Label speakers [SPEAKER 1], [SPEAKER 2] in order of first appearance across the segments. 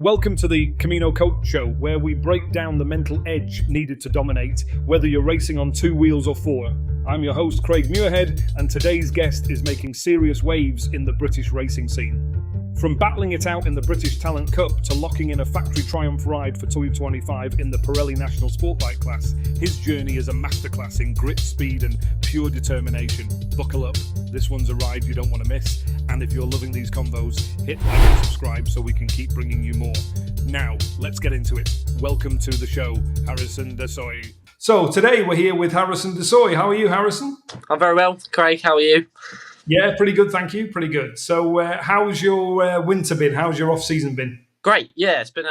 [SPEAKER 1] Welcome to the Camino Coach Show, where we break down the mental edge needed to dominate, whether you're racing on 2 wheels or 4. I'm your host, Craig Muirhead, and today's guest is making serious waves in the British racing scene. From battling it out in the British Talent Cup to locking in a factory triumph ride for 2025 in the Pirelli National Sportbike class, his journey is a masterclass in grit, speed and pure determination. Buckle up, this one's a ride you don't want to miss, and if you're loving these convos, hit like and subscribe so we can keep bringing you more. Now, let's get into it. Welcome to the show, Harrison Dessoy. So today we're here with Harrison Dessoy. How are you, Harrison?
[SPEAKER 2] I'm very well. Craig, how are you?
[SPEAKER 1] Yeah, pretty good, thank you. Pretty good. So how's your winter been? How's your off-season been?
[SPEAKER 2] Great. Yeah, it's been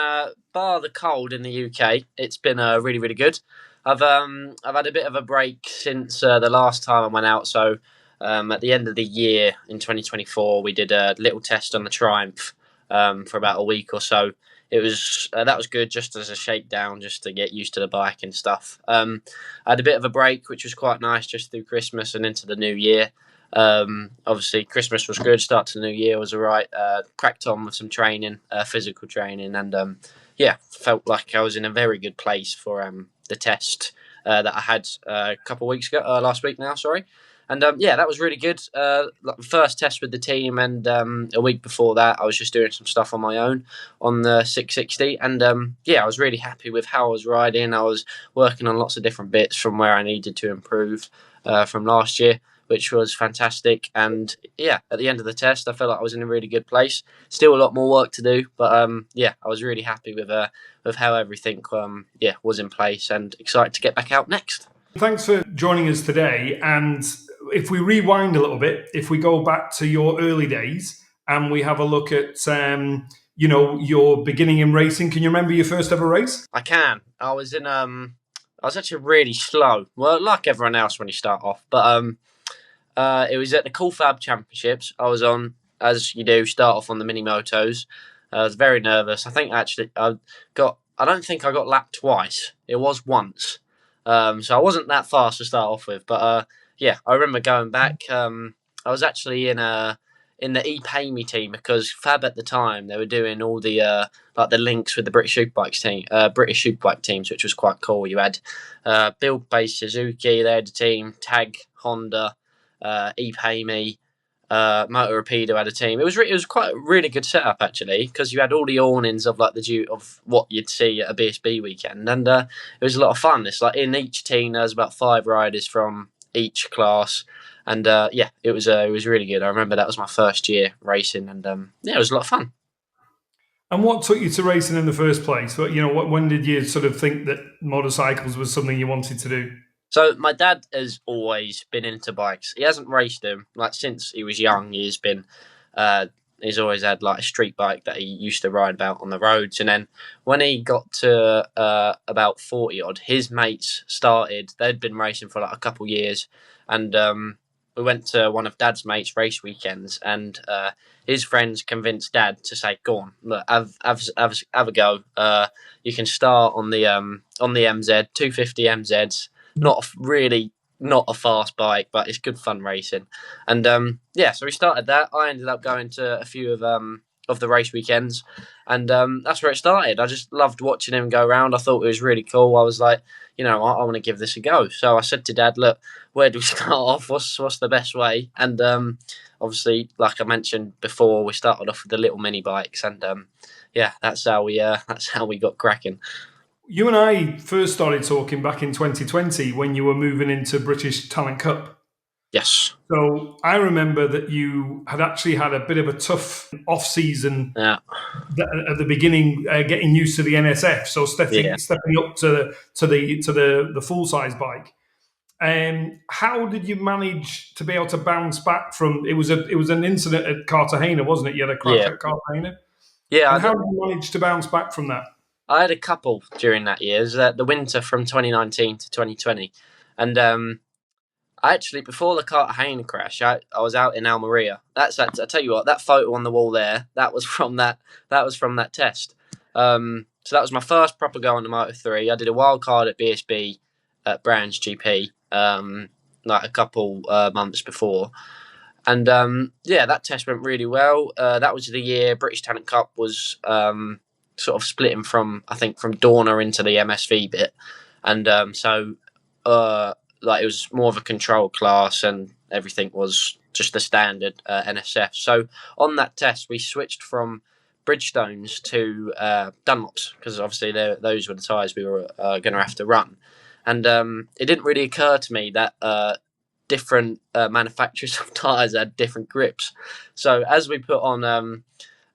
[SPEAKER 2] bar the cold in the UK. It's been really, really good. I've had a bit of a break since the last time I went out. So at the end of the year in 2024, we did a little test on the Triumph for about a week or so. It was that was good, just as a shakedown, just to get used to the bike and stuff. I had a bit of a break, which was quite nice, just through Christmas and into the new year. Obviously Christmas was good, start to the new year was all right. Cracked on with some training, physical training, and felt like I was in a very good place for the test that I had a couple of weeks ago, last week now, sorry. And that was really good. First test with the team, and a week before that I was just doing some stuff on my own on the 660, and I was really happy with how I was riding. I was working on lots of different bits from where I needed to improve from last year, which was fantastic. And at the end of the test, I felt like I was in a really good place. Still a lot more work to do, but I was really happy with how everything was in place, and excited to get back out next.
[SPEAKER 1] Thanks for joining us today. And if we rewind a little bit, if we go back to your early days and we have a look at your beginning in racing, can you remember your first ever race?
[SPEAKER 2] I can. I was actually really slow. Well, like everyone else when you start off, but it was at the Coolfab Championships. I was on, as you do, start off on the mini motos. I was very nervous. I think actually I don't think I got lapped twice. It was once. So I wasn't that fast to start off with. But I remember going back. I was actually in the ePay Me team, because Fab at the time, they were doing all the the links with the British Superbike teams, which was quite cool. You had Build Base Suzuki, they had a team, Tag Honda, ePay Me, Motor Rapido had a team. It was quite a really good setup actually, because you had all the awnings of of what you'd see at a BSB weekend, and it was a lot of fun. It's like in each team there's about 5 riders from each class, and it was really good. I remember that was my first year racing, and it was a lot of fun.
[SPEAKER 1] And what took you to racing in the first place? When did you sort of think that motorcycles was something you wanted to do?
[SPEAKER 2] So my dad has always been into bikes. He hasn't raced them since he was young. He's always had a street bike that he used to ride about on the roads. And then when he got to about 40 odd, his mates started. They'd been racing for a couple years, and we went to one of Dad's mates' race weekends, and his friends convinced Dad to say, "Go on, look, have a go. You can start on the MZ 250 MZs." Not a fast bike, but it's good fun racing. And so we started that. I ended up going to a few of the race weekends, and that's where it started. I just loved watching him go around. I thought it was really cool. I was like, I want to give this a go. So I said to Dad, look, where do we start off? What's the best way? And obviously, like I mentioned before, we started off with the little mini bikes, and that's how we got cracking.
[SPEAKER 1] You and I first started talking back in 2020 when you were moving into British Talent Cup.
[SPEAKER 2] Yes.
[SPEAKER 1] So I remember that you had actually had a bit of a tough off-season at the beginning, getting used to the NSF. So stepping up to the full-size bike. How did you manage to be able to bounce back from? It was an incident at Cartagena, wasn't it? You had a crash at Cartagena. Yeah. And how did you manage to bounce back from that?
[SPEAKER 2] I had a couple during that year. It was the winter from 2019 to 2020. And I actually, before the Cartagena crash, I was out in Almeria. I tell you what, that photo on the wall there, that was from that test. So that was my first proper go on the Moto3. I did a wild card at BSB at Brands GP a couple months before. And that test went really well. That was the year British Talent Cup was sort of splitting from Dorna into the MSV bit, and like it was more of a control class, and everything was just the standard NSF. So on that test, we switched from Bridgestones to Dunlops, because obviously those were the tyres we were going to have to run. And it didn't really occur to me that different manufacturers of tyres had different grips. So as we put on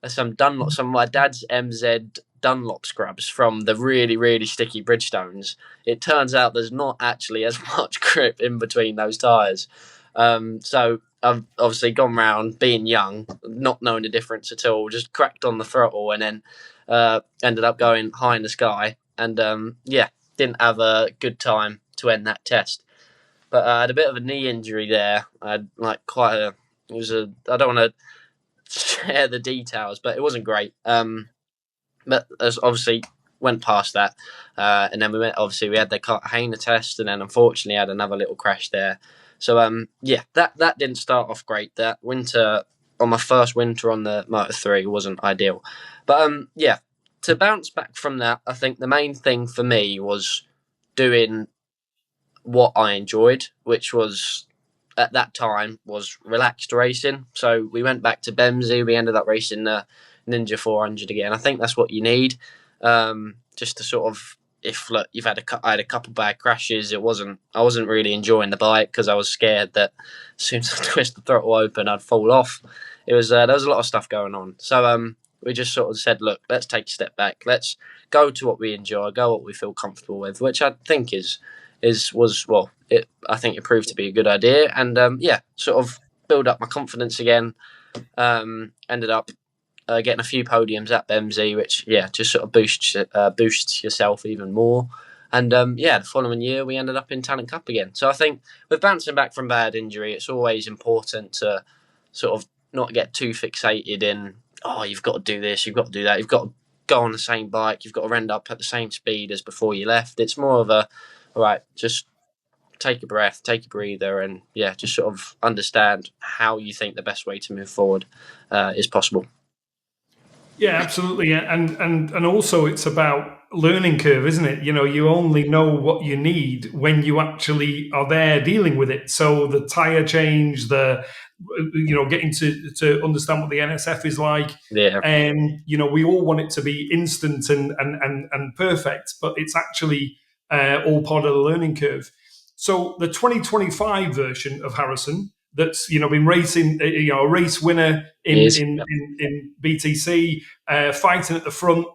[SPEAKER 2] some of my dad's MZ Dunlop scrubs from the really, really sticky Bridgestones, it turns out there's not actually as much grip in between those tyres. So I've obviously gone round, being young, not knowing the difference at all, just cracked on the throttle, and then ended up going high in the sky. And didn't have a good time to end that test. But I had a bit of a knee injury there. I had I don't want to share the details, but it wasn't great. But as obviously went past that, and then we had the Cartagena test, and then unfortunately had another little crash there. So that didn't start off great. That winter, on my first winter on the Moto 3, wasn't ideal. But to bounce back from that, I think the main thing for me was doing what I enjoyed, which was at that time was relaxed racing. So we went back to Bemsey. We ended up racing the Ninja 400 again. I think that's what you need, just to sort of, if look, I had a couple bad crashes. I wasn't really enjoying the bike because I was scared that as soon as I twist the throttle open, I'd fall off. There was a lot of stuff going on. So we just sort of said, look, let's take a step back. Let's go to what we enjoy, go what we feel comfortable with, which I think I think it proved to be a good idea. And sort of build up my confidence again. Ended up getting a few podiums at Bemsey, which just sort of boosts yourself even more. And the following year we ended up in Talent Cup again. So I think with bouncing back from bad injury, it's always important to sort of not get too fixated in, oh, you've got to do this, you've got to do that, you've got to go on the same bike, you've got to end up at the same speed as before you left. It's more of a, all right, just take a breath, take a breather, and just sort of understand how you think the best way to move forward is possible.
[SPEAKER 1] Yeah, absolutely. And also it's about learning curve, isn't it? You only know what you need when you actually are there dealing with it. So the tire change, getting to understand what the NSF is like.
[SPEAKER 2] Yeah.
[SPEAKER 1] And, we all want it to be instant and perfect, but it's actually all part of the learning curve. So the 2025 version of Harrison, that's been racing, a race winner in BTC, fighting at the front,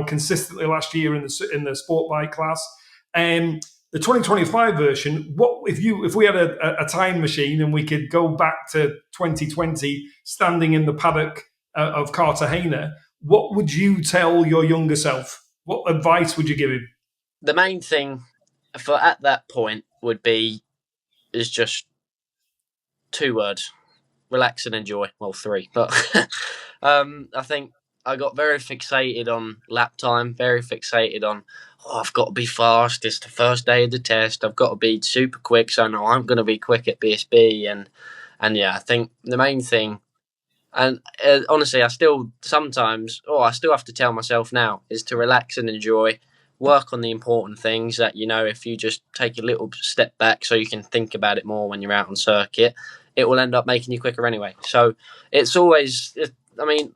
[SPEAKER 1] consistently last year in the Sportbike class. The 2025 version, what if we had a time machine and we could go back to 2020, standing in the paddock of Cartagena, what would you tell your younger self? What advice would you give him?
[SPEAKER 2] The main thing for at that point is just 2 words: relax and enjoy. Well, 3, but I think I got very fixated on lap time, very fixated on, I've got to be fast, it's the first day of the test, I've got to be super quick, so no, I'm going to be quick at BSB, and I think the main thing, and honestly, I still have to tell myself now, is to relax and enjoy, work on the important things that, if you just take a little step back so you can think about it more when you're out on circuit, it will end up making you quicker anyway. So it's always,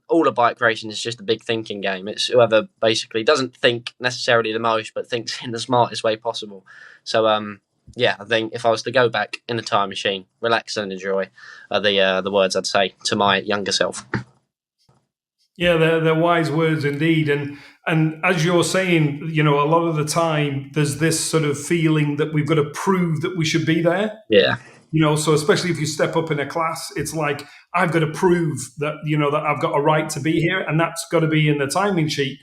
[SPEAKER 2] all of bike racing is just a big thinking game. It's whoever basically doesn't think necessarily the most, but thinks in the smartest way possible. So, I think if I was to go back in a time machine, relax and enjoy are the words I'd say to my younger self.
[SPEAKER 1] Yeah, they're wise words indeed. And as you're saying, a lot of the time there's this sort of feeling that we've got to prove that we should be there.
[SPEAKER 2] Yeah.
[SPEAKER 1] So especially if you step up in a class, it's like, I've got to prove that, that I've got a right to be here, and that's got to be in the timing sheet.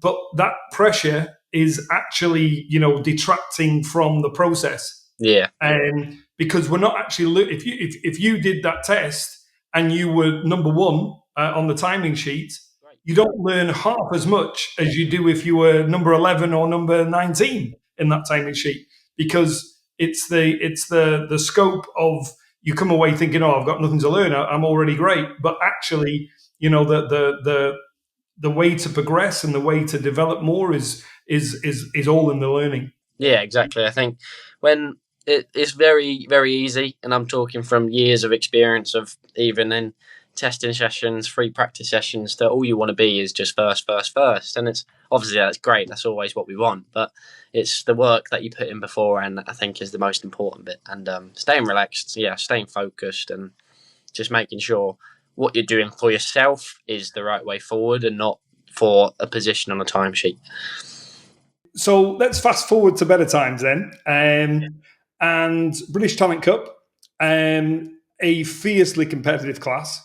[SPEAKER 1] But that pressure is actually, detracting from the process.
[SPEAKER 2] Yeah.
[SPEAKER 1] And because we're not actually, if you did that test and you were number 1 on the timing sheet, you don't learn half as much as you do if you were number 11 or number 19 in that timing sheet, because it's the scope of, you come away thinking, I've got nothing to learn, I'm already great. But actually, the the way to progress and the way to develop more is all in the learning.
[SPEAKER 2] Yeah, exactly. I think when it's very, very easy, and I'm talking from years of experience of even in testing sessions, free practice sessions, that all you want to be is just first. And it's obviously that's great. That's always what we want. But it's the work that you put in before, and I think is the most important bit. And staying relaxed, staying focused, and just making sure what you're doing for yourself is the right way forward and not for a position on a timesheet.
[SPEAKER 1] So let's fast forward to better times then. And British Talent Cup, a fiercely competitive class.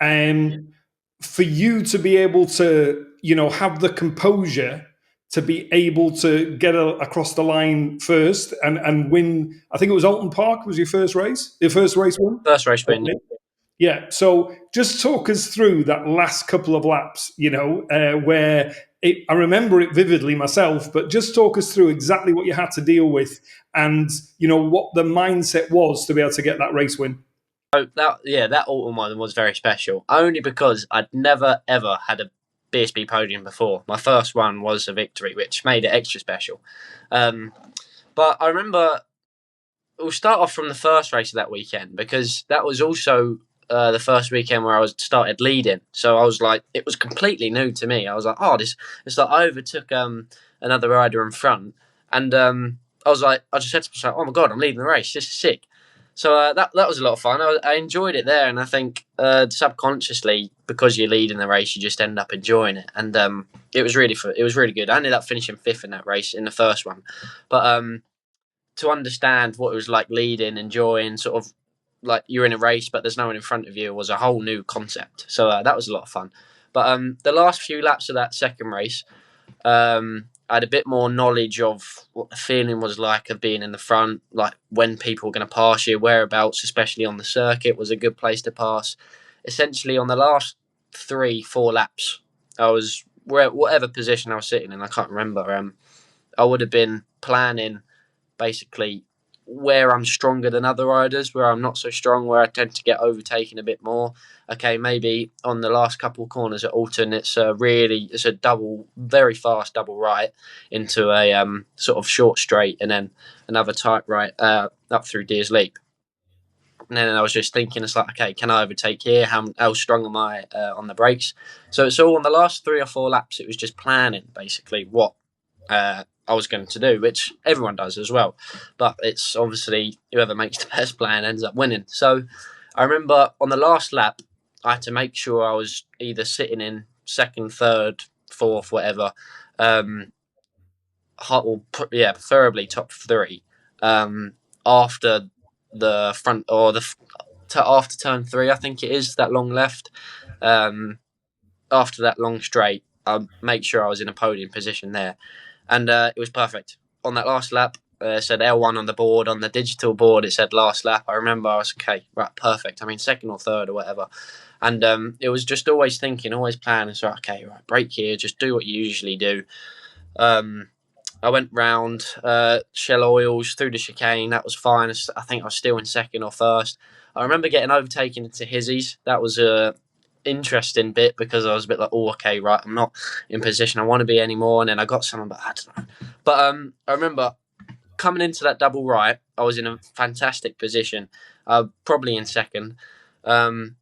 [SPEAKER 1] For you to be able to, have the composure to be able to get across the line first and win. I think it was Alton Park was your first race. Your first race win.
[SPEAKER 2] First race win.
[SPEAKER 1] Yeah. So just talk us through that last couple of laps. Where I remember it vividly myself, but just talk us through exactly what you had to deal with and what the mindset was to be able to get that race win.
[SPEAKER 2] So that Alton one was very special, only because I'd never ever had a BSB podium before. My first one was a victory, which made it extra special. But I remember we'll start off from the first race of that weekend, because that was also the first weekend where I started leading. So I was like, it was completely new to me. I was like, it's like I overtook another rider in front, and I was like, I just said to myself, oh my god, I'm leading the race. This is sick. So that was a lot of fun. I enjoyed it there, and I think subconsciously, because you're leading the race, you just end up enjoying it. And it was really good. I ended up finishing 5th in that race in the first one, but to understand what it was like leading, enjoying, sort of like you're in a race but there's no one in front of you, was a whole new concept. So that was a lot of fun. But the last few laps of that second race, I had a bit more knowledge of what the feeling was like of being in the front, like when people were going to pass you, whereabouts, especially on the circuit, was a good place to pass. Essentially, on the last 3-4 laps, I was whatever position I was sitting in, I can't remember. I would have been planning basically where I'm stronger than other riders, where I'm not so strong, where I tend to get overtaken a bit more. Okay, maybe on the last couple of corners at Alton, it's a double, very fast double right into a sort of short straight, and then another tight right up through Deers Leap. And then I was just thinking, it's like, okay, can I overtake here? How strong am I on the brakes? So on the last 3 or 4 laps, it was just planning basically what I was going to do, which everyone does as well. But it's obviously whoever makes the best plan ends up winning. So I remember on the last lap, I had to make sure I was either sitting in 2nd, 3rd, 4th, whatever, preferably top 3 after the front, or after turn 3, I think it is, that long left. After that long straight, I'll make sure I was in a podium position there. And it was perfect. On that last lap, it said L1 on the board. On the digital board, it said last lap. I remember I was, okay, right, perfect. I mean, 2nd or 3rd or whatever. And it was just always thinking, always planning. So, okay, right, brake here, just do what you usually do. I went round Shell Oils through the chicane. That was fine. I think I was still in 2nd or 1st. I remember getting overtaken into Hizzies. That was a interesting bit, because I was a bit like, oh, okay, right, I'm not in position I want to be anymore. And then I got someone, but I don't know. But I remember coming into that double right, I was in a fantastic position, probably in 2nd. And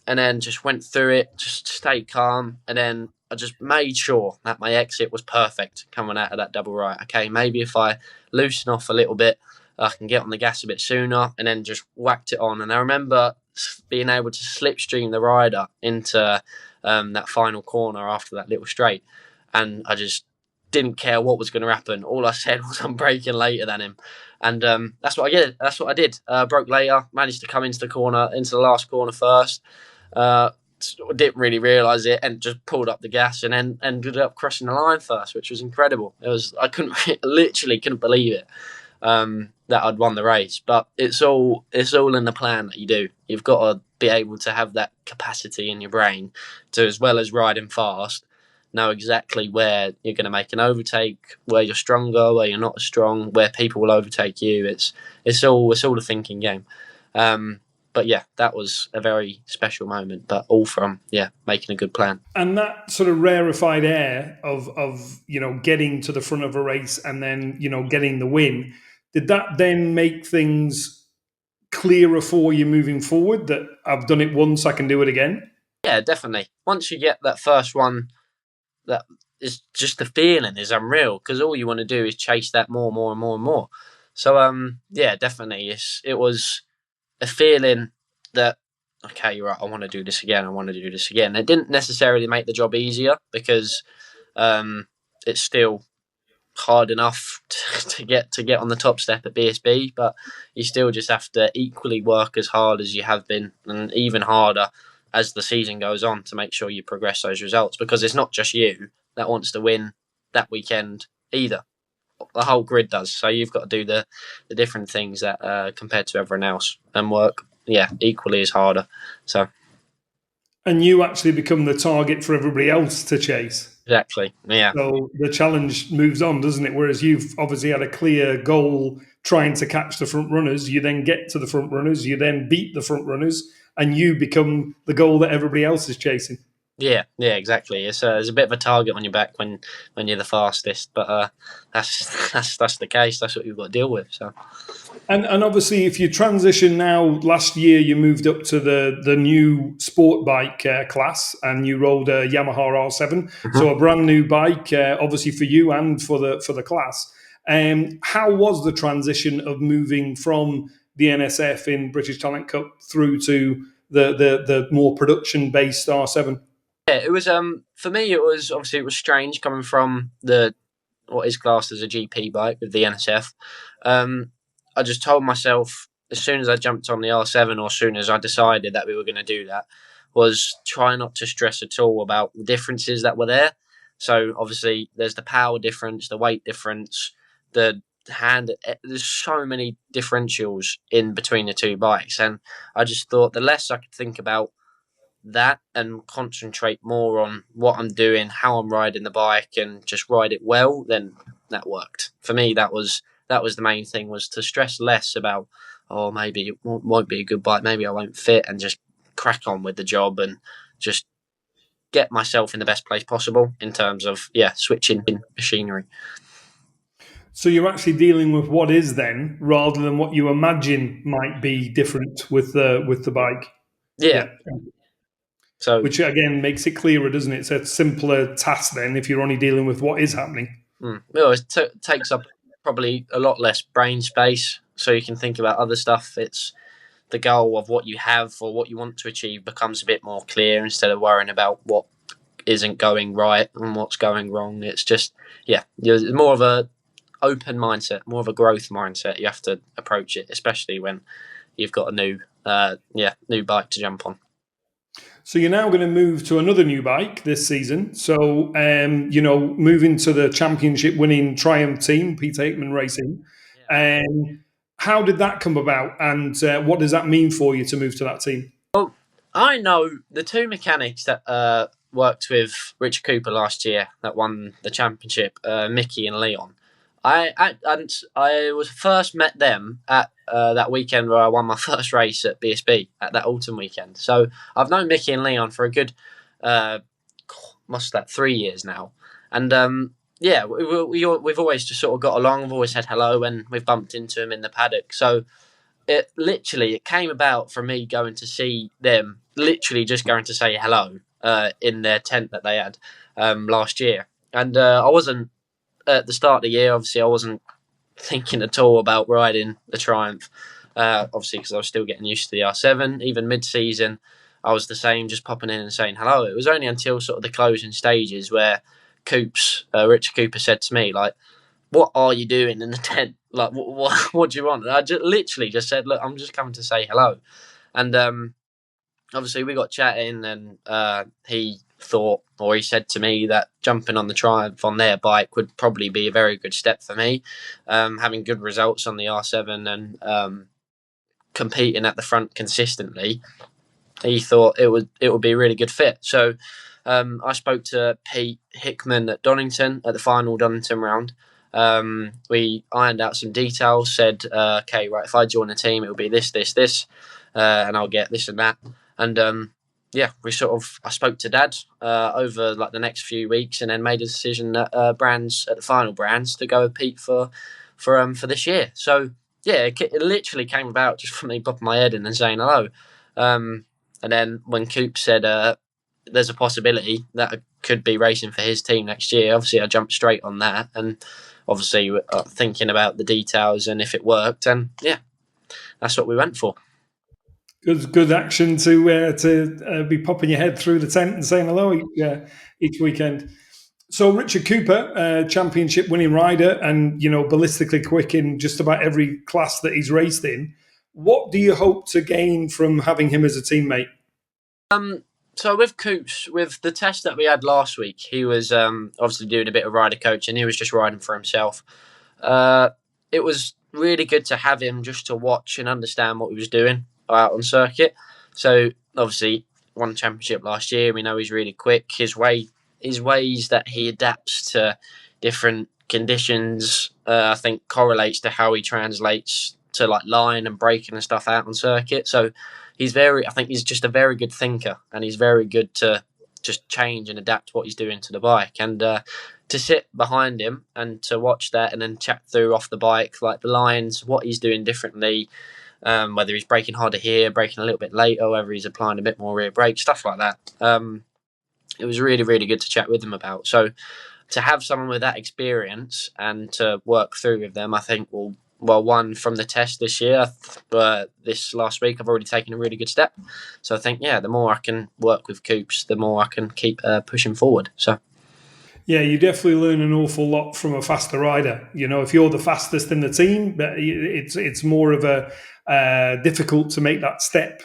[SPEAKER 2] then just went through it, just stayed calm, and then I just made sure that my exit was perfect coming out of that double right. Okay, maybe if I loosen off a little bit, I can get on the gas a bit sooner, and then just whacked it on. And I remember being able to slipstream the rider into that final corner after that little straight, and I just didn't care what was going to happen. All I said was, I'm braking later than him. And that's what I did. Broke later, managed to come into the last corner first. Didn't really realise it, and just pulled up the gas, and then ended up crossing the line first, which was incredible. I literally couldn't believe it, that I'd won the race. But it's all in the plan that you do. You've got to be able to have that capacity in your brain to, as well as riding fast, know exactly where you're going to make an overtake, where you're stronger, where you're not as strong, where people will overtake you. It's all a thinking game. But yeah, that was a very special moment, but all from, making a good plan.
[SPEAKER 1] And that sort of rarefied air of getting to the front of a race and then, getting the win, did that then make things clearer for you moving forward, that I've done it once, I can do it again?
[SPEAKER 2] Yeah, definitely. Once you get that first one, that is just, the feeling is unreal, because all you want to do is chase that more and more. So, definitely. It was a feeling that, okay, you're right, I want to do this again. It didn't necessarily make the job easier, because it's still hard enough to get on the top step at BSB, but you still just have to equally work as hard as you have been, and even harder as the season goes on, to make sure you progress those results, because it's not just you that wants to win that weekend either. The whole grid does. So you've got to do the different things that compared to everyone else, and work equally as harder. So,
[SPEAKER 1] and you actually become the target for everybody else to chase.
[SPEAKER 2] Exactly. Yeah.
[SPEAKER 1] So the challenge moves on, doesn't it? Whereas you've obviously had a clear goal trying to catch the front runners. You then get to the front runners. You then beat the front runners, and you become the goal that everybody else is chasing.
[SPEAKER 2] Yeah, exactly. It's a bit of a target on your back when you're the fastest, but that's the case. That's what you've got to deal with. So,
[SPEAKER 1] and obviously, if you transition now, last year you moved up to the new Sportbike class, and you rode a Yamaha R7, so a brand new bike, obviously for you and for the class. How was the transition of moving from the NSF in British Talent Cup through to the more production based R7?
[SPEAKER 2] Yeah, it was for me. It was strange coming from what is classed as a GP bike with the NSF. I just told myself, as soon as I jumped on the R7, or as soon as I decided that we were going to do that, was try not to stress at all about the differences that were there. So obviously there's the power difference, the weight difference, the hand. There's so many differentials in between the two bikes, and I just thought the less I could think about that and concentrate more on what I'm doing, how I'm riding the bike, and just ride it well, then that worked. For me, that was the main thing, was to stress less about, maybe it won't be a good bike, maybe I won't fit, and just crack on with the job and just get myself in the best place possible in terms of switching machinery.
[SPEAKER 1] So you're actually dealing with what is then, rather than what you imagine might be different with the bike.
[SPEAKER 2] Yeah. So,
[SPEAKER 1] which again makes it clearer, doesn't it? It's a simpler task then if you're only dealing with what is happening.
[SPEAKER 2] Well, it takes up probably a lot less brain space, so you can think about other stuff. It's the goal of what you have or what you want to achieve becomes a bit more clear, instead of worrying about what isn't going right and what's going wrong. It's just, you're more of a open mindset, more of a growth mindset. You have to approach it, especially when you've got a new bike to jump on.
[SPEAKER 1] So you're now going to move to another new bike this season. So, moving to the championship-winning Triumph team, Peter Hickman Racing. How did that come about, and what does that mean for you to move to that team?
[SPEAKER 2] Well, I know the two mechanics that worked with Richard Cooper last year that won the championship, Mickey and Leon. I was first met them at that weekend where I won my first race at BSB, at that autumn weekend. So I've known Mickey and Leon for a good, 3 years now. And we've always just sort of got along. We've always said hello when we've bumped into them in the paddock. So it came about from me going to see them, literally just going to say hello in their tent that they had last year. And I wasn't, at the start of the year, obviously, I wasn't thinking at all about riding the Triumph, obviously, because I was still getting used to the R7. Even mid-season, I was the same, just popping in and saying hello. It was only until sort of the closing stages where Richard Cooper said to me, like, what are you doing in the tent? Like, what do you want? And I literally just said, look, I'm just coming to say hello. And obviously, we got chatting, and he said to me that jumping on the Triumph on their bike would probably be a very good step for me, having good results on the R7 and competing at the front consistently. He thought it would be a really good fit. So I spoke to Pete Hickman at Donington at the final Donington round. We ironed out some details, said, okay, right, if I join the team, it will be this. and I'll get this and that. And I spoke to Dad over like the next few weeks, and then made a decision that the final brands to go with Pete for this year. So yeah, it literally came about just from me popping my head in and saying hello. And then when Coop said there's a possibility that I could be racing for his team next year, obviously I jumped straight on that, and obviously thinking about the details and if it worked, and yeah, that's what we went for.
[SPEAKER 1] Good action to be popping your head through the tent and saying hello each weekend. So Richard Cooper, championship winning rider, and ballistically quick in just about every class that he's raced in. What do you hope to gain from having him as a teammate?
[SPEAKER 2] So with Coops, with the test that we had last week, he was obviously doing a bit of rider coaching. He was just riding for himself. It was really good to have him just to watch and understand what he was doing out on circuit. So obviously won championship last year. We know he's really quick. His ways that he adapts to different conditions, I think correlates to how he translates to like line and braking and stuff out on circuit. So I think he's just a very good thinker, and he's very good to just change and adapt what he's doing to the bike. And to sit behind him and to watch that and then chat through off the bike, like the lines, what he's doing differently, whether he's braking harder here, braking a little bit later, whether he's applying a bit more rear brake, stuff like that. It was really, really good to chat with him about. So to have someone with that experience and to work through with them, I think one from the test this year, this last week, I've already taken a really good step. So I think, the more I can work with Coops, the more I can keep pushing forward. So.
[SPEAKER 1] Yeah, you definitely learn an awful lot from a faster rider. If you're the fastest in the team, it's more of a difficult to make that step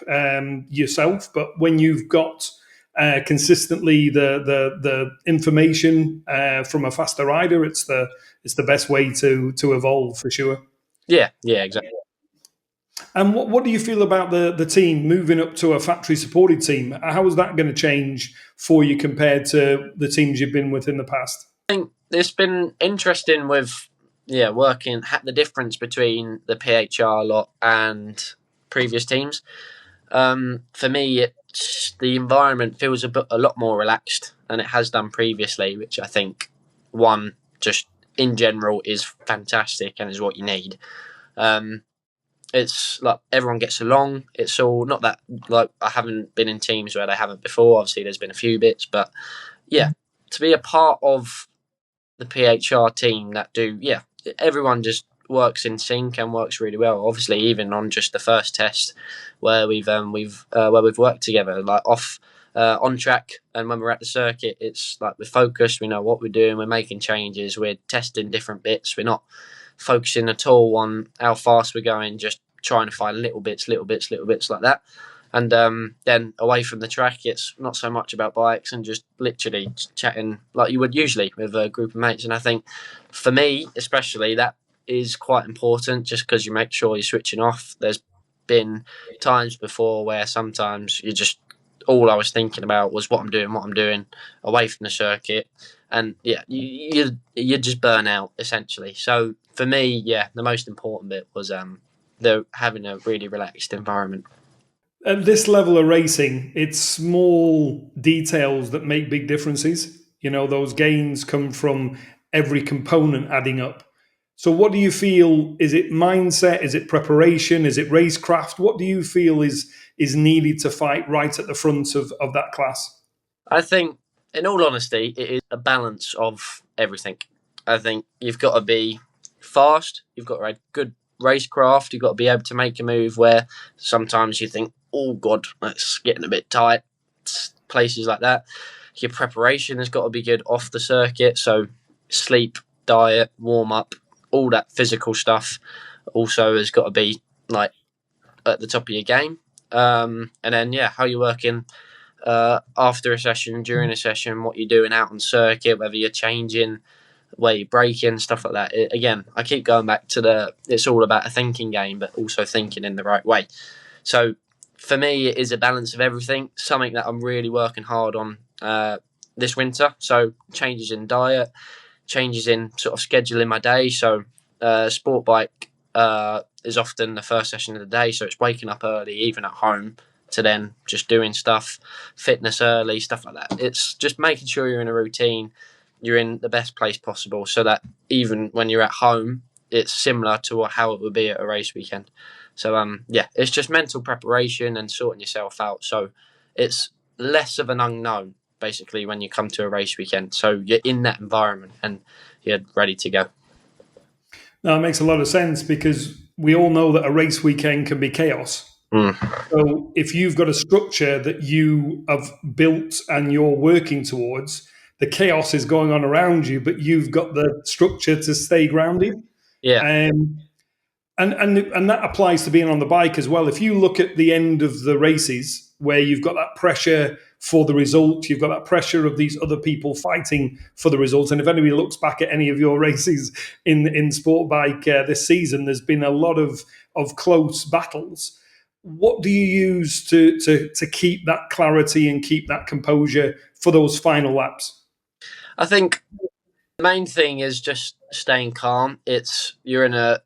[SPEAKER 1] yourself. But when you've got consistently the information from a faster rider, it's the best way to evolve for sure.
[SPEAKER 2] Yeah, exactly.
[SPEAKER 1] And what do you feel about the team moving up to a factory supported team? How is that going to change for you compared to the teams you've been with in the past?
[SPEAKER 2] I think it's been interesting with working the difference between the PHR lot and previous teams. For me, the environment feels a lot more relaxed than it has done previously, which I think just in general is fantastic and is what you need. It's like everyone gets along. It's all not that like I haven't been in teams where they haven't before. Obviously, there's been a few bits, but to be a part of the PHR team everyone just works in sync and works really well. Obviously, even on just the first test where we've worked together, like on track, and when we're at the circuit, it's like we're focused. We know what we're doing. We're making changes. We're testing different bits. We're not focusing at all on how fast we're going, just trying to find little bits like that. And then away from the track, it's not so much about bikes and just literally chatting like you would usually with a group of mates. And I think for me, especially, that is quite important, just because you make sure you're switching off. There's been times before where sometimes all I was thinking about was what I'm doing away from the circuit. And you just burn out essentially. So for me, the most important bit was having a really relaxed environment.
[SPEAKER 1] At this level of racing, it's small details that make big differences. Those gains come from every component adding up. So what do you feel? Is it mindset? Is it preparation? Is it racecraft? What do you feel is needed to fight right at the front of that class?
[SPEAKER 2] I think, in all honesty, it is a balance of everything. I think you've got to be fast, you've got to have good racecraft, you've got to be able to make a move where sometimes you think, oh God, it's getting a bit tight, places like that. Your preparation has got to be good off the circuit, so sleep, diet, warm up, all that physical stuff also has got to be like at the top of your game. And then how you're working after a session, during a session, what you're doing out on circuit, whether you're changing, where you're braking, stuff like that. Again, I keep going back to it's all about a thinking game, but also thinking in the right way. So for me, it is a balance of everything, something that I'm really working hard on this winter. So changes in diet, changes in sort of scheduling my day. So Sportbike is often the first session of the day. So it's waking up early, even at home, to then just doing stuff, fitness early, stuff like that. It's just making sure you're in a routine, you're in the best place possible, so that even when you're at home, it's similar to how it would be at a race weekend. So it's just mental preparation and sorting yourself out. So it's less of an unknown, basically, when you come to a race weekend. So you're in that environment and you're ready to go.
[SPEAKER 1] Now, it makes a lot of sense because we all know that a race weekend can be chaos. So if you've got a structure that you have built and you're working towards, the chaos is going on around you, but you've got the structure to stay grounded.
[SPEAKER 2] Yeah.
[SPEAKER 1] And that applies to being on the bike as well. If you look at the end of the races where you've got that pressure for the result, you've got that pressure of these other people fighting for the results. And if anybody looks back at any of your races in Sportbike this season, there's been a lot of close battles. What do you use to keep that clarity and keep that composure for those final laps?
[SPEAKER 2] I think the main thing is just staying calm. You're in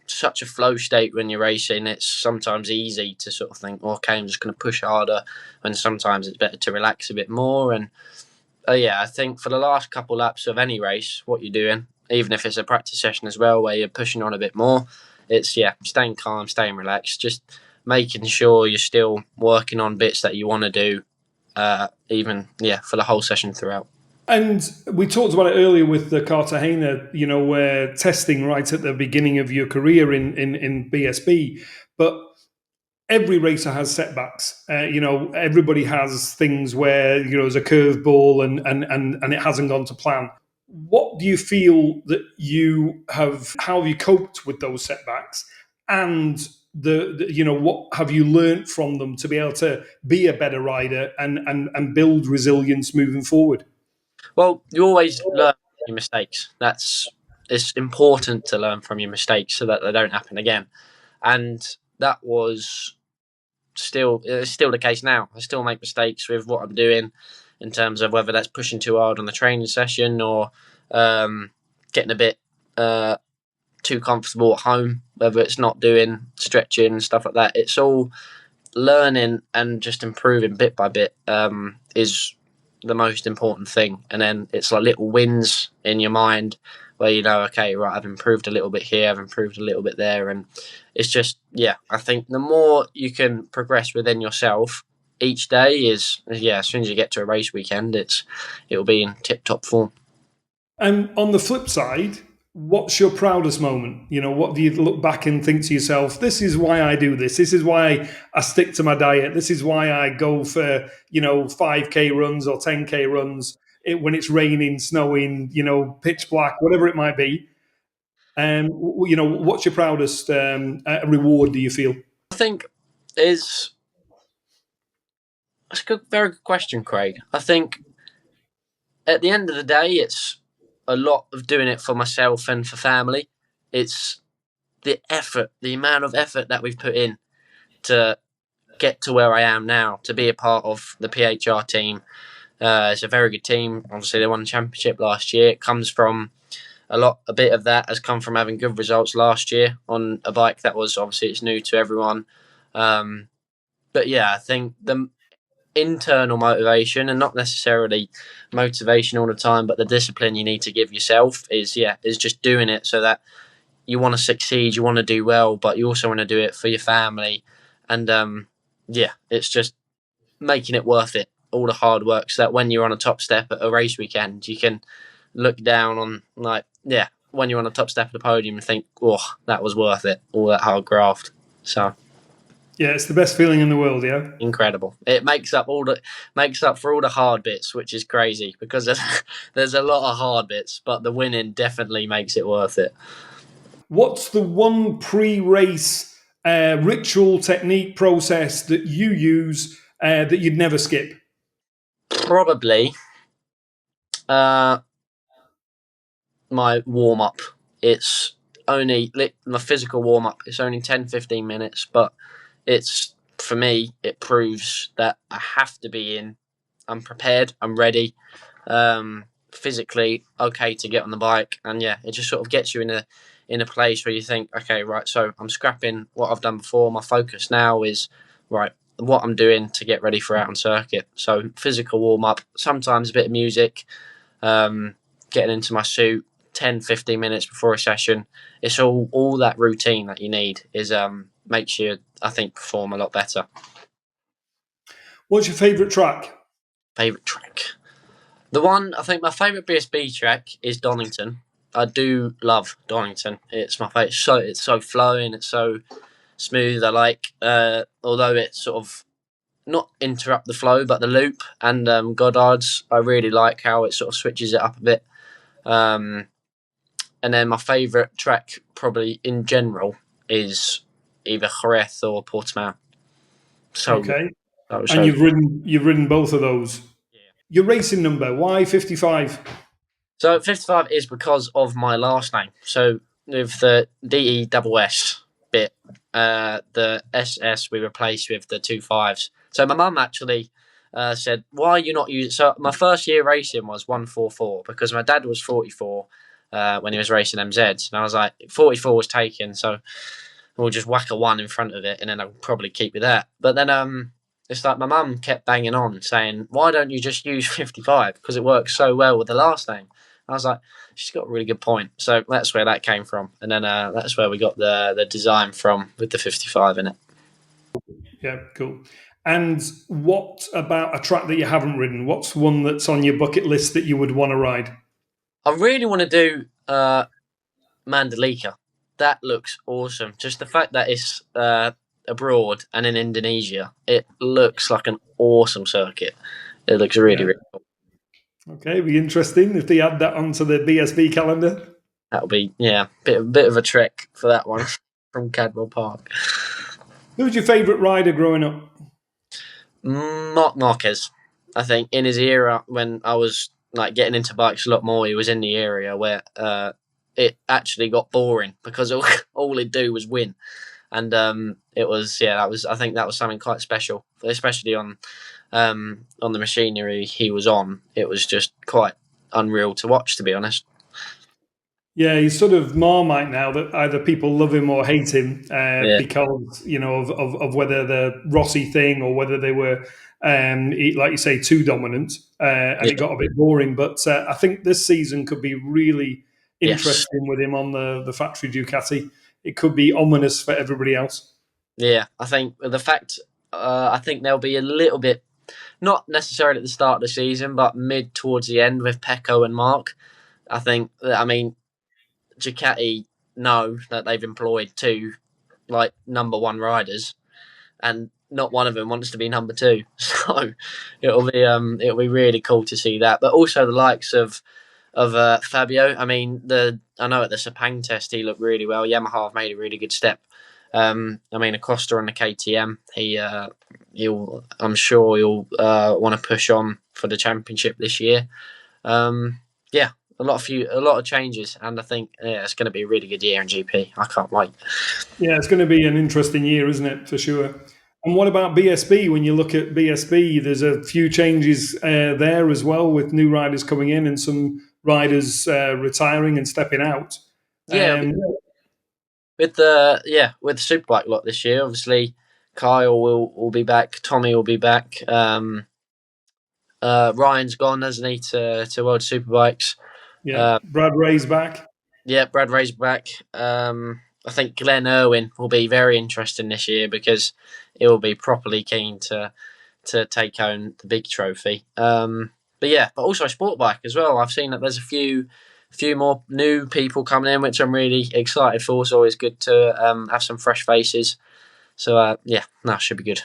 [SPEAKER 2] such a flow state when you're racing. It's sometimes easy to sort of think, okay, I'm just going to push harder, and sometimes it's better to relax a bit more. And I think for the last couple laps of any race, what you're doing, even if it's a practice session as well, where you're pushing on a bit more, it's staying calm, staying relaxed, just making sure you're still working on bits that you want to do, for the whole session throughout.
[SPEAKER 1] And we talked about it earlier with the Cartagena, where testing right at the beginning of your career in BSB. But every racer has setbacks. Everybody has things where, there's a curveball and it hasn't gone to plan. What do you feel that how have you coped with those setbacks? And what have you learn't from them to be able to be a better rider and build resilience moving forward?
[SPEAKER 2] Well, you always learn from your mistakes. It's important to learn from your mistakes so that they don't happen again. And that was still the case now. I still make mistakes with what I'm doing in terms of whether that's pushing too hard on the training session or getting a bit too comfortable at home, whether it's not doing stretching and stuff like that. It's all learning and just improving bit by bit is the most important thing. And then it's like little wins in your mind where okay, right, I've improved a little bit here, I've improved a little bit there. And it's just, I think the more you can progress within yourself each day is, as soon as you get to a race weekend, it'll be in tip-top form.
[SPEAKER 1] And on the flip side, what's your proudest moment? What do you look back and think to yourself, this is why I do this. This is why I stick to my diet. This is why I go for, 5K runs or 10K runs when it's raining, snowing, pitch black, whatever it might be. What's your proudest reward, do you feel?
[SPEAKER 2] I think that's a very good question, Craig. I think at the end of the day, it's a lot of doing it for myself and for family. It's the amount of effort that we've put in to get to where I am now, to be a part of the PHR team. It's a very good team. Obviously, they won the championship last year. It comes from a bit of that has come from having good results last year on a bike that was, obviously, it's new to everyone. I think the internal motivation, and not necessarily motivation all the time, but the discipline you need to give yourself is just doing it so that you want to succeed, you want to do well, but you also want to do it for your family. And it's just making it worth it, all the hard work, so that when you're on a top step at a race weekend, you can look down on when you're on the top step of the podium and think, oh, that was worth it, all that hard graft. So
[SPEAKER 1] it's the best feeling in the world, yeah.
[SPEAKER 2] Incredible. It makes up for all the hard bits, which is crazy because there's a lot of hard bits, but the winning definitely makes it worth it.
[SPEAKER 1] What's the one pre-race ritual, technique, process that you use that you'd never skip?
[SPEAKER 2] Probably my warm-up. It's only my physical warm-up. It's only 10-15 minutes, but for me, it proves that I have to be in. I'm prepared. I'm ready. Physically okay to get on the bike, and it just sort of gets you in a place where you think, okay, right, so I'm scrapping what I've done before. My focus now is, right, what I'm doing to get ready for out on circuit. So physical warm-up, sometimes a bit of music, getting into my suit 10, 15 minutes before a session. It's all that routine that you need is makes you, I think, perform a lot better.
[SPEAKER 1] What's your favourite track?
[SPEAKER 2] Favourite track? I think my favourite BSB track is Donington. I do love Donington. It's my favourite. It's so flowing. It's so smooth. I like, although it's sort of not interrupt the flow, but the loop and Goddard's. I really like how it sort of switches it up a bit. And then my favourite track, probably in general, is either Jerez or Portimao. So
[SPEAKER 1] okay,
[SPEAKER 2] and
[SPEAKER 1] you've ridden both of those.
[SPEAKER 2] Yeah.
[SPEAKER 1] Your racing number, why 55?
[SPEAKER 2] So 55 is because of my last name. So with the DESS bit, the SS we replaced with the 2 5s. So my mum actually said, why are you not using... So my first year racing was 144 because my dad was 44 when he was racing MZs. And I was like, 44 was taken, so we'll just whack a 1 in front of it and then I'll probably keep with that. But then it's like my mum kept banging on saying, why don't you just use 55? Because it works so well with the last name. I was like, she's got a really good point. So that's where that came from. And then that's where we got the design from with the 55 in it.
[SPEAKER 1] Yeah, cool. And what about a track that you haven't ridden? What's one that's on your bucket list that you would want to ride?
[SPEAKER 2] I really want to do Mandalika. That looks awesome. Just the fact that it's abroad and in Indonesia, it looks like an awesome circuit. It looks really, really cool.
[SPEAKER 1] Okay, it'd be interesting if they add that onto the BSB calendar.
[SPEAKER 2] That'll be, bit of a trek for that one from Cadwell Park.
[SPEAKER 1] Who was your favourite rider growing up?
[SPEAKER 2] Marc Marquez. I think in his era when I was like getting into bikes a lot more, he was in the area where it actually got boring because all he'd do was win. And it was, I think that was something quite special, especially on the machinery he was on. It was just quite unreal to watch, to be honest.
[SPEAKER 1] Yeah, he's sort of Marmite now that either people love him or hate him because, of whether the Rossi thing or whether they were, like you say, too dominant and it got a bit boring. But I think this season could be really interesting with him on the factory Ducati. It could be ominous for everybody else.
[SPEAKER 2] Yeah, I think the fact, I think there'll be a little bit, not necessarily at the start of the season, but mid towards the end with Pecco and Mark. Ducati know that they've employed 2 like number 1 riders, and not one of them wants to be number 2. So it'll be really cool to see that. But also the likes of Fabio. I know at the Sepang test he looked really well. Yamaha have made a really good step. Acosta on the KTM, I'm sure he'll want to push on for the championship this year. A lot of changes, and I think it's going to be a really good year in GP. I can't wait.
[SPEAKER 1] Yeah, it's going to be an interesting year, isn't it, for sure. And what about BSB? When you look at BSB, there's a few changes there as well, with new riders coming in and some riders retiring and stepping out.
[SPEAKER 2] With the Superbike lot this year, obviously Kyle will be back, Tommy will be back. Ryan's gone, hasn't he, to World Superbikes?
[SPEAKER 1] Yeah, Brad Ray's back.
[SPEAKER 2] Yeah, Brad Ray's back. I think Glenn Irwin will be very interesting this year because he will be properly keen to take home the big trophy. But also Sportbike as well. I've seen that there's a few more new people coming in, which I'm really excited for. It's always good to have some fresh faces. So should be good.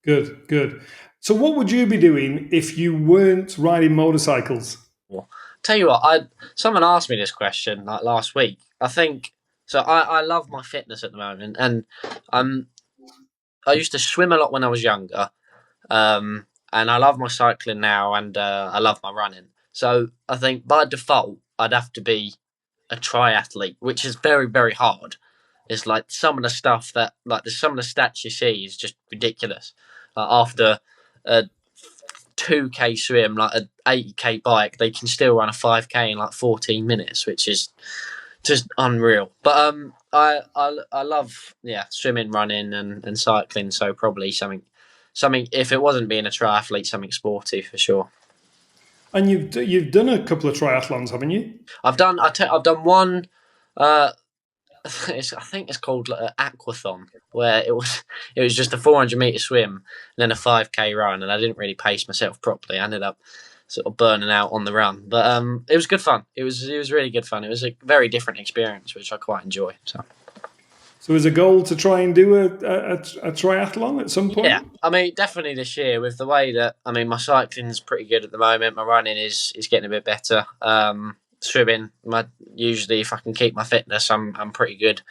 [SPEAKER 1] Good. So what would you be doing if you weren't riding motorcycles?
[SPEAKER 2] Well, tell you what, someone asked me this question like last week. I think so. I love my fitness at the moment, and I used to swim a lot when I was younger, and I love my cycling now, and I love my running. So I think by default I'd have to be a triathlete, which is very, very hard. It's like some of the stuff that some of the stats you see is just ridiculous. After a 2K swim, like an 80K bike, they can still run a 5K in like 14 minutes, which is just unreal. But I love swimming, running, and cycling. So probably something. If it wasn't being a triathlete, something sporty for sure.
[SPEAKER 1] And you've done a couple of triathlons, haven't you?
[SPEAKER 2] I've done one. I think it's called like an aquathon, where it was just a 400-meter swim and then a 5K run, and I didn't really pace myself properly. I ended up sort of burning out on the run, but it was good fun. It was really good fun. It was a very different experience, which I quite enjoy.
[SPEAKER 1] So is a goal to try and do a triathlon at some point?
[SPEAKER 2] Yeah, I mean, definitely this year, with the way that, I mean, my cycling's pretty good at the moment. My running is getting a bit better. Swimming, usually if I can keep my fitness, I'm pretty good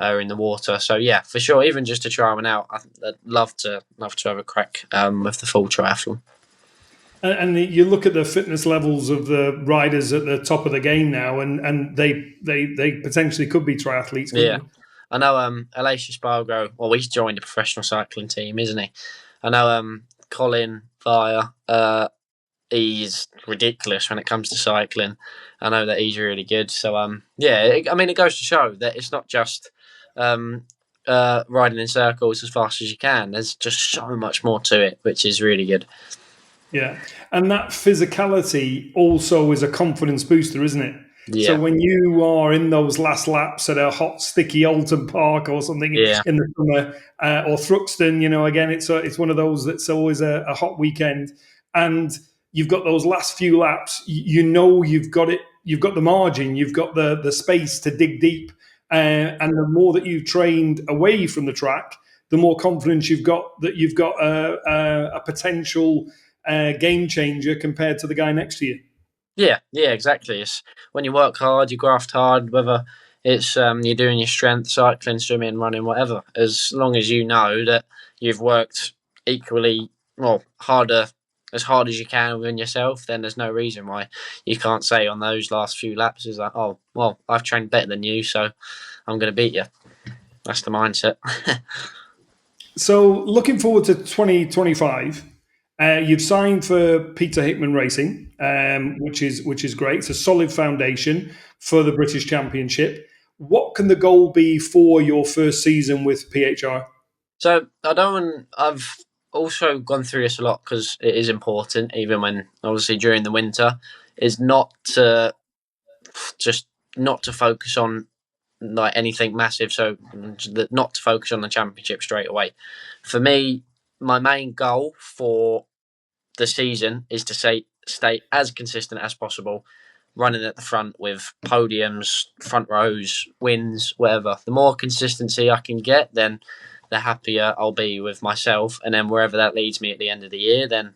[SPEAKER 2] in the water. So yeah, for sure, even just to try one out, I'd love to have a crack with the full triathlon.
[SPEAKER 1] And you look at the fitness levels of the riders at the top of the game now, and they potentially could be triathletes.
[SPEAKER 2] Yeah. I know Alessio Spargo, well, he's joined a professional cycling team, isn't he? I know Colin Vire, he's ridiculous when it comes to cycling. I know that he's really good. So, I mean, it goes to show that it's not just riding in circles as fast as you can. There's just so much more to it, which is really good.
[SPEAKER 1] Yeah. And that physicality also is a confidence booster, isn't it? Yeah. So when you are in those last laps at a hot, sticky Alton Park or something in the summer, or Thruxton, again, it's one of those that's always a hot weekend, and you've got those last few laps. You've got it. You've got the margin. You've got the space to dig deep, and the more that you've trained away from the track, the more confidence you've got that you've got a potential game changer compared to the guy next to you.
[SPEAKER 2] Yeah, exactly. It's when you work hard, you graft hard, whether it's you're doing your strength, cycling, swimming, running, whatever. As long as you know that you've worked equally, harder, as hard as you can within yourself, then there's no reason why you can't say on those last few laps is like, oh, well, I've trained better than you, so I'm going to beat you. That's the mindset.
[SPEAKER 1] So looking forward to 2025. You've signed for Peter Hickman Racing, which is great. It's a solid foundation for the British Championship. What can the goal be for your first season with PHR?
[SPEAKER 2] So I've also gone through this a lot because it is important, even when obviously during the winter, is not to focus on like anything massive. So not to focus on the championship straight away. For me, my main goal for the season is to stay as consistent as possible, running at the front with podiums, front rows, wins, whatever. The more consistency I can get, then the happier I'll be with myself. And then wherever that leads me at the end of the year, then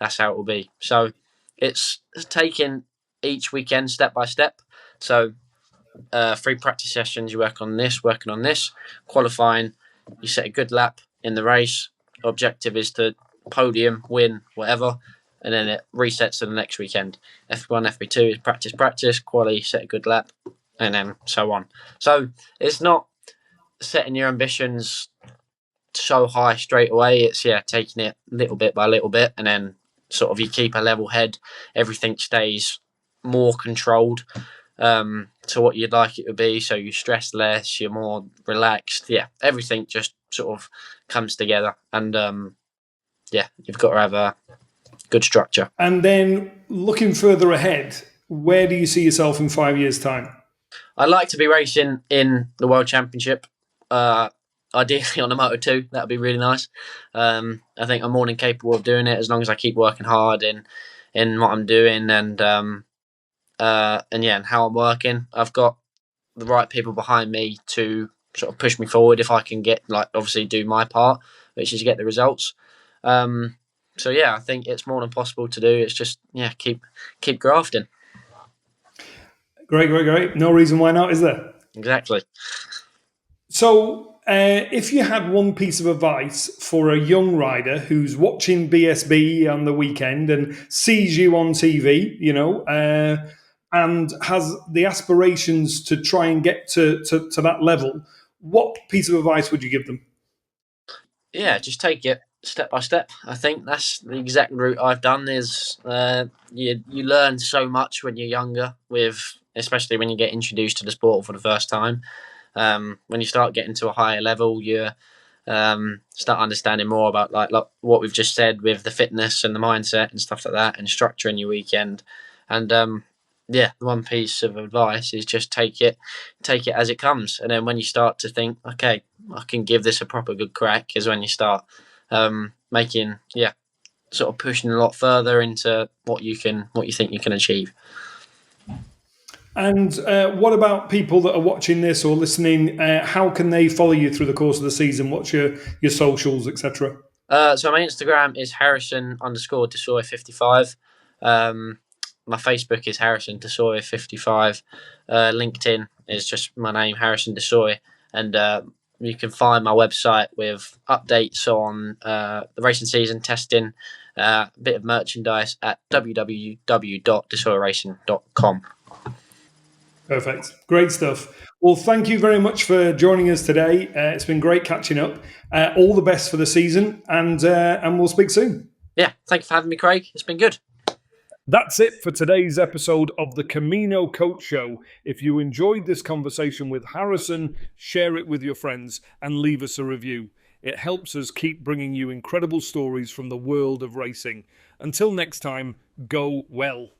[SPEAKER 2] that's how it will be. So it's taking each weekend step by step. So 3 practice sessions, you working on this, qualifying, you set a good lap in the race. Objective is to podium, win, whatever, and then it resets to the next weekend. FP1, FP2 is practice, quali, set a good lap, and then so on. So it's not setting your ambitions so high straight away. It's taking it little bit by little bit, and then sort of you keep a level head. Everything stays more controlled to what you'd like it to be. So you stress less, you're more relaxed. Yeah, everything just sort of comes together, and you've got to have a good structure.
[SPEAKER 1] And then looking further ahead, where do you see yourself in 5 years' time?
[SPEAKER 2] I'd like to be racing in the World Championship, ideally on a Moto 2. That would be really nice. I think I'm more than capable of doing it as long as I keep working hard in what I'm doing and how I'm working. I've got the right people behind me to sort of push me forward if I can obviously do my part, which is get the results. I think it's more than possible to do. It's just keep grafting.
[SPEAKER 1] Great. No reason why not, is there?
[SPEAKER 2] Exactly.
[SPEAKER 1] So if you had one piece of advice for a young rider who's watching BSB on the weekend and sees you on TV, and has the aspirations to try and get to that level, what piece of advice would you give them?
[SPEAKER 2] Yeah, just take it step by step. I think that's the exact route I've done. Is you learn so much when you're younger with especially when you get introduced to the sport for the first time. When you start getting to a higher level, you start understanding more about like what we've just said with the fitness and the mindset and stuff like that, and structuring your weekend. And the one piece of advice is just take it as it comes. And then when you start to think, okay, I can give this a proper good crack, is when you start making sort of pushing a lot further into what you think you can achieve.
[SPEAKER 1] And what about people that are watching this or listening? How can they follow you through the course of the season? What's your socials, etc.?
[SPEAKER 2] So my Instagram is Harrison_Dessoy55. My Facebook is Harrison Dessoy55. LinkedIn is just my name, Harrison Dessoy. And you can find my website with updates on the racing season, testing, a bit of merchandise at www.dessoyracing.com.
[SPEAKER 1] Perfect. Great stuff. Well, thank you very much for joining us today. It's been great catching up. All the best for the season, and we'll speak soon.
[SPEAKER 2] Yeah, thank you for having me, Craig. It's been good.
[SPEAKER 1] That's it for today's episode of the Camino Coach Show. If you enjoyed this conversation with Harrison, share it with your friends and leave us a review. It helps us keep bringing you incredible stories from the world of racing. Until next time, go well.